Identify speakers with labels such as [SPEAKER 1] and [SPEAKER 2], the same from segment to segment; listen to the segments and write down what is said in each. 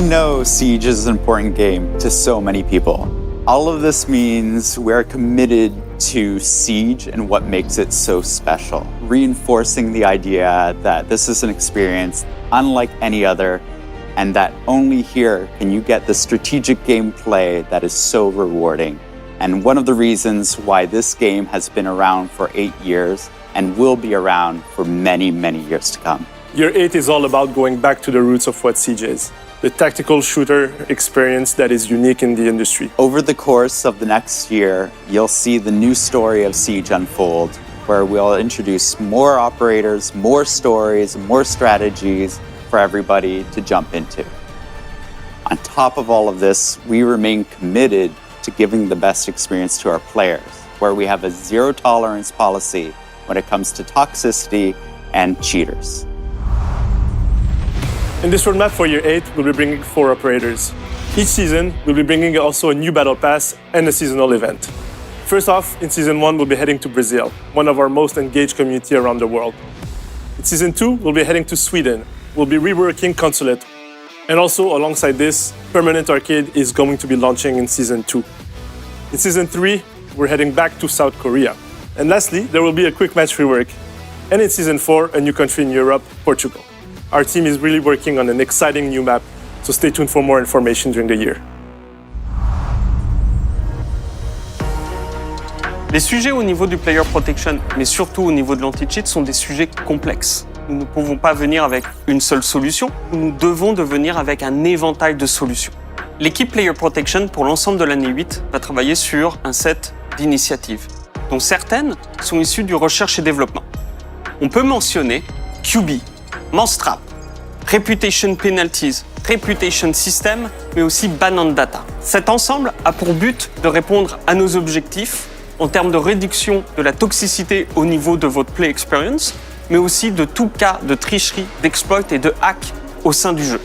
[SPEAKER 1] know Siege is an important game to so many people. All of this means we're committed to Siege and what makes it so special, reinforcing the idea that this is an experience unlike any other, and that only here can you get the strategic gameplay that is so rewarding. And one of the reasons why this game has been around for 8 years and will be around for many, many years to come.
[SPEAKER 2] Year 8 is all about going back to the roots of what Siege is, the tactical shooter experience that is unique in the industry.
[SPEAKER 1] Over the course of the next year, you'll see the new story of Siege unfold, where we'll introduce more operators, more stories, more strategies for everybody to jump into. On top of all of this, we remain committed to giving the best experience to our players, where we have a zero-tolerance policy when it comes to toxicity and cheaters.
[SPEAKER 2] In this roadmap for Year 8, we'll be bringing 4 operators. Each season, we'll be bringing also a new battle pass and a seasonal event. First off, in Season 1, we'll be heading to Brazil, one of our most engaged community around the world. In Season 2, we'll be heading to Sweden. We'll be reworking Consulate. And also, alongside this, Permanent Arcade is going to be launching in Season 2. In Season 3, we're heading back to South Korea. And lastly, there will be a quick match rework. And in Season 4, a new country in Europe, Portugal. Our team is really working on an exciting new map, so stay tuned for more information during the year.
[SPEAKER 3] Les sujets au niveau du player protection, mais surtout au niveau de l'anti-cheat, sont des sujets complexes. Nous ne pouvons pas venir avec une seule solution, nous devons venir avec un éventail de solutions. L'équipe Player Protection, pour l'ensemble de l'année 8, va travailler sur un set d'initiatives, dont certaines sont issues du recherche et développement. On peut mentionner QB, Mousetrap, Reputation Penalties, Reputation System, mais aussi Ban on Data. Cet ensemble a pour but de répondre à nos objectifs en termes de réduction de la toxicité au niveau de votre play experience, mais aussi de tout cas de tricherie, d'exploit et de hack au sein du jeu.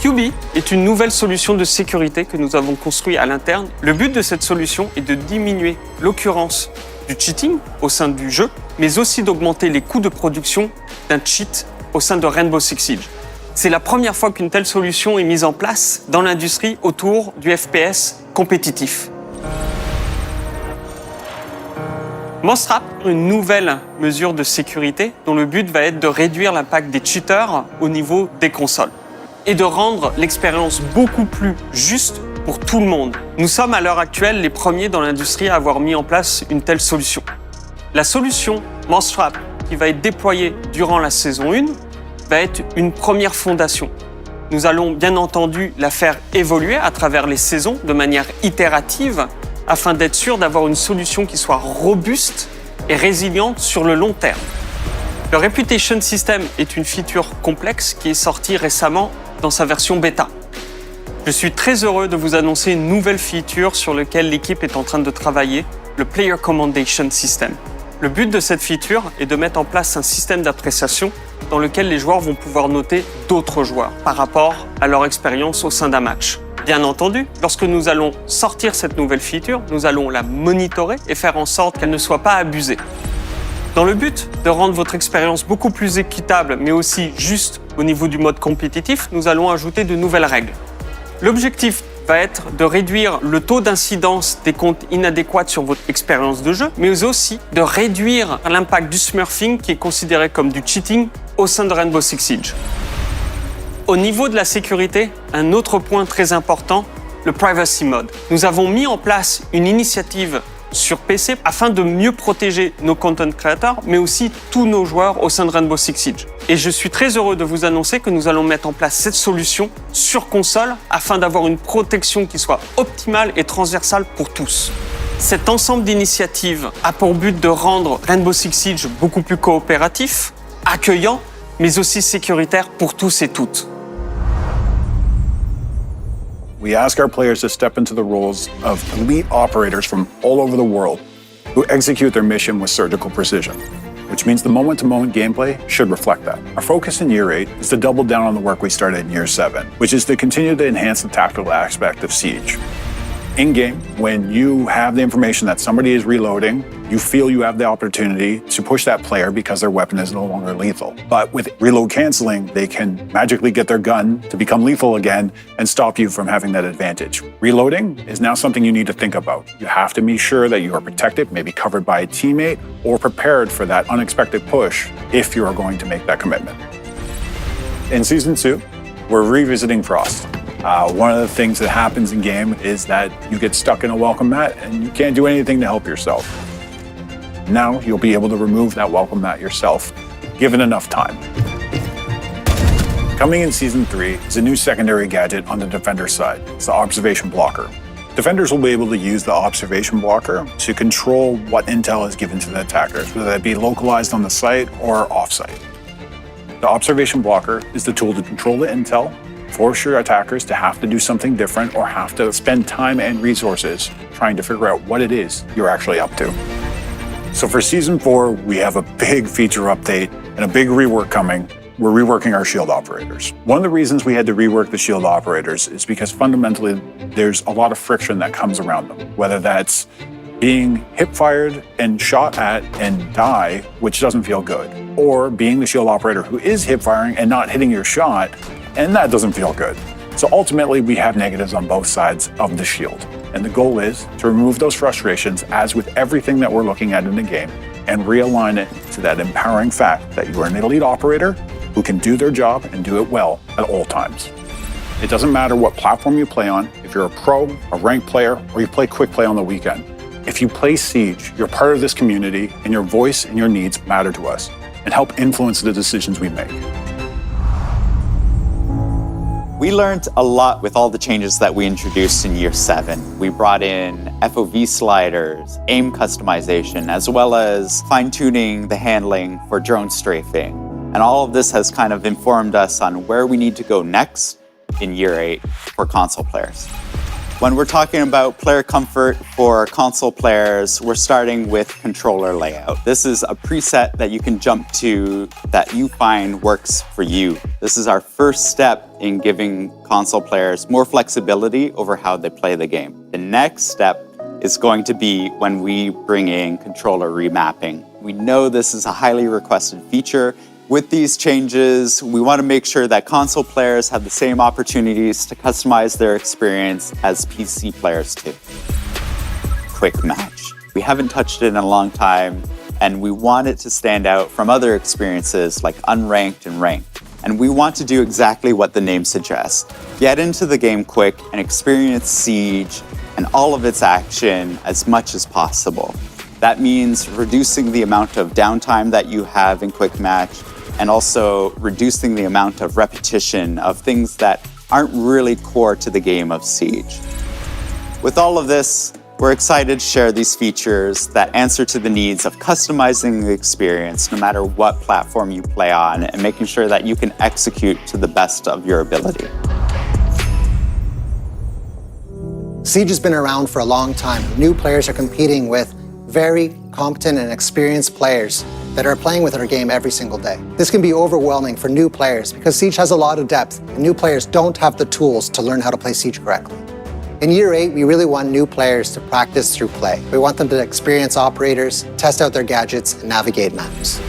[SPEAKER 3] QB est une nouvelle solution de sécurité que nous avons construite à l'interne. Le but de cette solution est de diminuer l'occurrence du cheating au sein du jeu, mais aussi d'augmenter les coûts de production d'un cheat au sein de Rainbow Six Siege. C'est la première fois qu'une telle solution est mise en place dans l'industrie autour du FPS compétitif. Mousetrap, une nouvelle mesure de sécurité dont le but va être de réduire l'impact des cheaters au niveau des consoles et de rendre l'expérience beaucoup plus juste pour tout le monde. Nous sommes à l'heure actuelle les premiers dans l'industrie à avoir mis en place une telle solution. La solution Mousetrap, qui va être déployée durant la saison 1, va être une première fondation. Nous allons bien entendu la faire évoluer à travers les saisons de manière itérative afin d'être sûr d'avoir une solution qui soit robuste et résiliente sur le long terme. Le Reputation System est une feature complexe qui est sortie récemment dans sa version bêta. Je suis très heureux de vous annoncer une nouvelle feature sur laquelle l'équipe est en train de travailler, le Player Commendation System. Le but de cette feature est de mettre en place un système d'appréciation dans lequel les joueurs vont pouvoir noter d'autres joueurs par rapport à leur expérience au sein d'un match. Bien entendu, lorsque nous allons sortir cette nouvelle feature, nous allons la monitorer et faire en sorte qu'elle ne soit pas abusée. Dans le but de rendre votre expérience beaucoup plus équitable, mais aussi juste au niveau du mode compétitif, nous allons ajouter de nouvelles règles. L'objectif va être de réduire le taux d'incidence des comptes inadéquats sur votre expérience de jeu, mais aussi de réduire l'impact du smurfing qui est considéré comme du cheating au sein de Rainbow Six Siege. Au niveau de la sécurité, un autre point très important, le Privacy Mode. Nous avons mis en place une initiative sur PC afin de mieux protéger nos content creators, mais aussi tous nos joueurs au sein de Rainbow Six Siege. Et je suis très heureux de vous annoncer que nous allons mettre en place cette solution sur console afin d'avoir une protection qui soit optimale et transversale pour tous. Cet ensemble d'initiatives a pour but de rendre Rainbow Six Siege beaucoup plus coopératif, accueillant, mais aussi sécuritaire pour tous et toutes.
[SPEAKER 4] We ask our players to step into the roles of elite operators from all over the world who execute their mission with surgical precision, which means the moment-to-moment gameplay should reflect that. Our focus in Year 8 is to double down on the work we started in Year 7, which is to continue to enhance the tactical aspect of Siege. In-game, when you have the information that somebody is reloading, you feel you have the opportunity to push that player because their weapon is no longer lethal. But with reload canceling, they can magically get their gun to become lethal again and stop you from having that advantage. Reloading is now something you need to think about. You have to be sure that you are protected, maybe covered by a teammate, or prepared for that unexpected push if you are going to make that commitment. In Season 2, we're revisiting Frost. One of the things that happens in game is that you get stuck in a welcome mat and you can't do anything to help yourself. Now you'll be able to remove that welcome mat yourself, given enough time. Coming in Season 3 is a new secondary gadget on the defender side. It's the observation blocker. Defenders will be able to use the observation blocker to control what intel is given to the attackers, whether that be localized on the site or off-site. The observation blocker is the tool to control the intel, force your attackers to have to do something different or have to spend time and resources trying to figure out what it is you're actually up to. So for Season 4, we have a big feature update and a big rework coming. We're reworking our shield operators. One of the reasons we had to rework the shield operators is because fundamentally there's a lot of friction that comes around them, whether that's being hip-fired and shot at and die, which doesn't feel good, or being the shield operator who is hip-firing and not hitting your shot, and that doesn't feel good. So ultimately, we have negatives on both sides of the shield. And the goal is to remove those frustrations, as with everything that we're looking at in the game, and realign it to that empowering fact that you are an elite operator who can do their job and do it well at all times. It doesn't matter what platform you play on, if you're a pro, a ranked player, or you play quick play on the weekend. If you play Siege, you're part of this community, and your voice and your needs matter to us and help influence the decisions we make.
[SPEAKER 1] We learned a lot with all the changes that we introduced in Year 7. We brought in FOV sliders, aim customization, as well as fine-tuning the handling for drone strafing. And all of this has kind of informed us on where we need to go next in Year 8 for console players. When we're talking about player comfort for console players, we're starting with controller layout. This is a preset that you can jump to that you find works for you. This is our first step in giving console players more flexibility over how they play the game. The next step is going to be when we bring in controller remapping. We know this is a highly requested feature. With these changes, we want to make sure that console players have the same opportunities to customize their experience as PC players do. Quick match. We haven't touched it in a long time, and we want it to stand out from other experiences like unranked and ranked. And we want to do exactly what the name suggests. Get into the game quick and experience Siege and all of its action as much as possible. That means reducing the amount of downtime that you have in quick match, and also reducing the amount of repetition of things that aren't really core to the game of Siege. With all of this, we're excited to share these features that answer to the needs of customizing the experience no matter what platform you play on, and making sure that you can execute to the best of your ability.
[SPEAKER 5] Siege has been around for a long time. New players are competing with very competent and experienced players that are playing with our game every single day. This can be overwhelming for new players because Siege has a lot of depth, and new players don't have the tools to learn how to play Siege correctly. In Year 8, we really want new players to practice through play. We want them to experience operators, test out their gadgets, and navigate maps.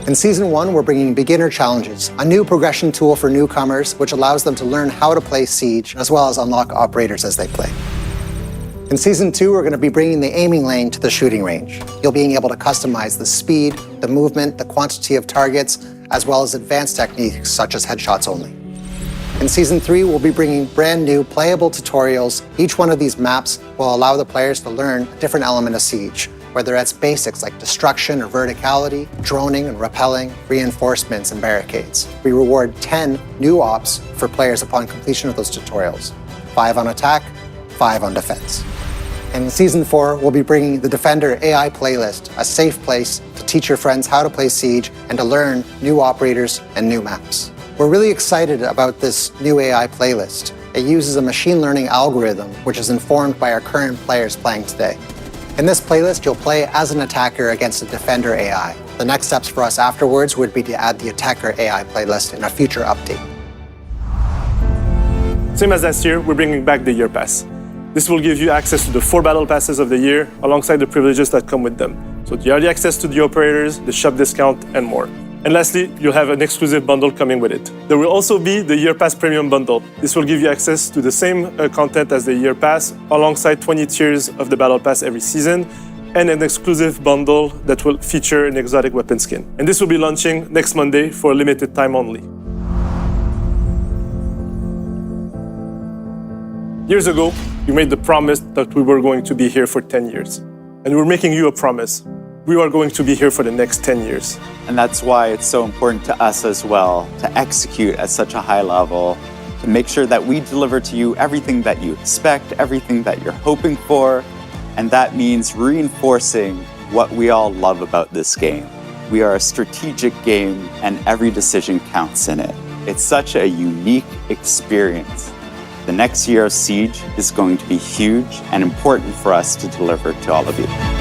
[SPEAKER 5] In Season 1, we're bringing Beginner Challenges, a new progression tool for newcomers, which allows them to learn how to play Siege, as well as unlock operators as they play. In Season 2, we're going to be bringing the aiming lane to the shooting range. You'll be able to customize the speed, the movement, the quantity of targets, as well as advanced techniques such as headshots only. In Season 3, we'll be bringing brand new playable tutorials. Each one of these maps will allow the players to learn a different element of Siege, whether it's basics like destruction or verticality, droning and rappelling, reinforcements and barricades. We reward 10 new ops for players upon completion of those tutorials. 5 on attack, 5 on defense. And in Season 4, we'll be bringing the Defender AI playlist, a safe place to teach your friends how to play Siege and to learn new operators and new maps. We're really excited about this new AI playlist. It uses a machine learning algorithm, which is informed by our current players playing today. In this playlist, you'll play as an attacker against a Defender AI. The next steps for us afterwards would be to add the Attacker AI playlist in a future update.
[SPEAKER 2] Same as last year, we're bringing back the Year Pass. This will give you access to the 4 battle passes of the year alongside the privileges that come with them. So the early access to the operators, the shop discount, and more. And lastly, you'll have an exclusive bundle coming with it. There will also be the Year Pass Premium Bundle. This will give you access to the same content as the Year Pass, alongside 20 tiers of the Battle Pass every season, and an exclusive bundle that will feature an exotic weapon skin. And this will be launching next Monday for a limited time only. Years ago, we made the promise that we were going to be here for 10 years. And we're making you a promise. We are going to be here for the next 10 years.
[SPEAKER 1] And that's why it's so important to us as well to execute at such a high level, to make sure that we deliver to you everything that you expect, everything that you're hoping for. And that means reinforcing what we all love about this game. We are a strategic game and every decision counts in it. It's such a unique experience. The next year of Siege is going to be huge and important for us to deliver to all of you.